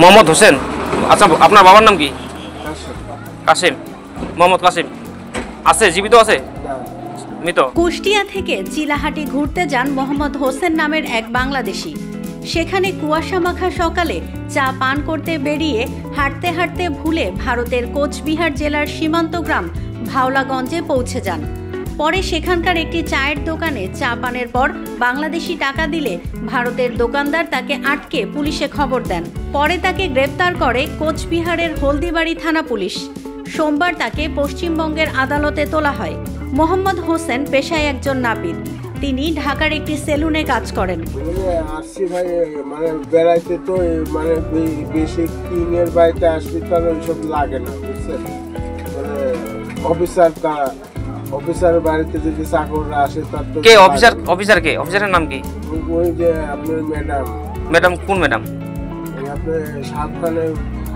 মোহাম্মদ হোসেন। আচ্ছা, আপনার বাবার নাম কি? কাসিম। মোহাম্মদ কাসিম আছে, জীবিত আছে? মৃত। কুষ্টিয়া থেকে চিলাহাটি ঘুরতে যান মোহাম্মদ হোসেন নামের এক বাংলাদেশি। সেখানে কুয়াশা মাখা সকালে চা পান করতে বেরিয়ে হাঁটতে হাঁটতে ভুলে ভারতের কোচবিহার জেলার সীমান্ত গ্রাম ভাওলাগঞ্জে পৌঁছে যান। পরে সেখানকার একটি চায়ের দোকানে চা পানের পর বাংলাদেশি টাকা দিলে ভারতের দোকানদার তাকে আটকে পুলিশে খবর দেন। পরে তাকে গ্রেপ্তার করে কোচবিহারের হলদিবাড়ি থানা পুলিশ। সোমবার তাকে পশ্চিমবঙ্গের আদালতে তোলা হয়। মোহাম্মদ হোসেন পেশায় একজন নাপিত। তিনি ঢাকার একটি সেলুনে কাজ করেন। আসছি ভাই, বেড়াইতে তো বেশি কিংয়ের বাড়িতে আসবি, তার ওইসব লাগে না, বুঝছেন? অফিসার বাড়িতে যদি চাকররা আসে তার তো কে অফিসার কে? অফিসারের নাম কি? ওই যে আপনার ম্যাডাম কোন ম্যাডাম? আপনার সাবখানে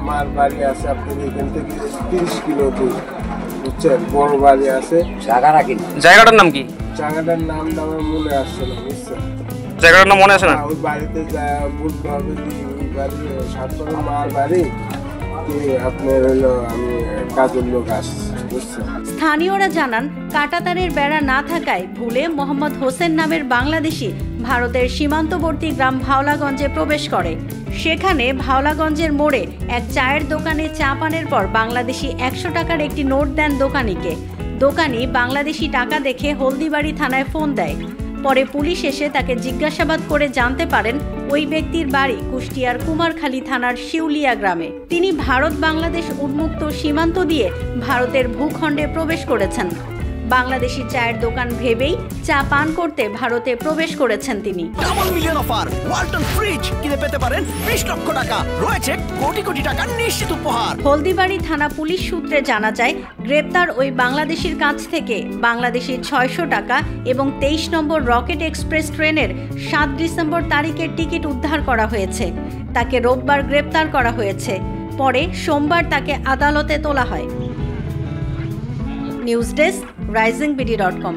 মার বাড়ি আছে, আপনার এখান থেকে 30 কিলো দূর, বুঝছেন? বড় বাড়ি আছে। জায়গাটার নাম কি? জায়গাটার নাম আমার মনে আসছে না, বুঝছেন? জায়গাটার নাম মনে আসে না? ওই বাড়িতে বলতে হবে ওই বাড়ি সাবখানে মার বাড়ি, আপনার হলো আমি কাজের লোক আসছি, বুঝছেন? স্থানীয়রা জানান, কাঁটাতারের বেড়া না থাকায় ভুলে মোহাম্মদ হোসেন নামের বাংলাদেশি ভারতের সীমান্তবর্তী গ্রাম ভাওলাগঞ্জে প্রবেশ করে। সেখানে ভাওলাগঞ্জের মোড়ে এক চায়ের দোকানে চা পানের পর বাংলাদেশি 100 টাকার একটি নোট দেন দোকানিকে। দোকানি বাংলাদেশি টাকা দেখে হলদিবাড়ি থানায় ফোন দেয়। পরে পুলিশ এসে তাকে জিজ্ঞাসাবাদ করে জানতে পারেন ওই ব্যক্তির বাড়ি কুষ্টিয়ার কুমারখালী থানার শিউলিয়া গ্রামে। তিনি ভারত বাংলাদেশ উন্মুক্ত সীমান্ত দিয়ে ভারতের ভূখণ্ডে প্রবেশ করেছেন। বাংলাদেশি চায়ের দোকান ভেবেই চা পান করতে ভারতে প্রবেশ করেছেন তিনি। Double million offer, Walton fridge কিনে পেতে পারেন 20 লক্ষ টাকা, রয়েছে কোটি কোটি টাকার নিশ্চিত উপহার। হলদিবাড়ি থানা পুলিশ সূত্রে জানা যায়, গ্রেপ্তার ওই বাংলাদেশির কাছ থেকে বাংলাদেশি 600 টাকা এবং 23 নম্বর রকেট এক্সপ্রেস ট্রেনের 7 ডিসেম্বর তারিখের টিকিট উদ্ধার করা হয়েছে। তাকে রোববার গ্রেপ্তার করা হয়েছে। পরে সোমবার তাকে আদালতে তোলা হয়। News desk, risingBD.com।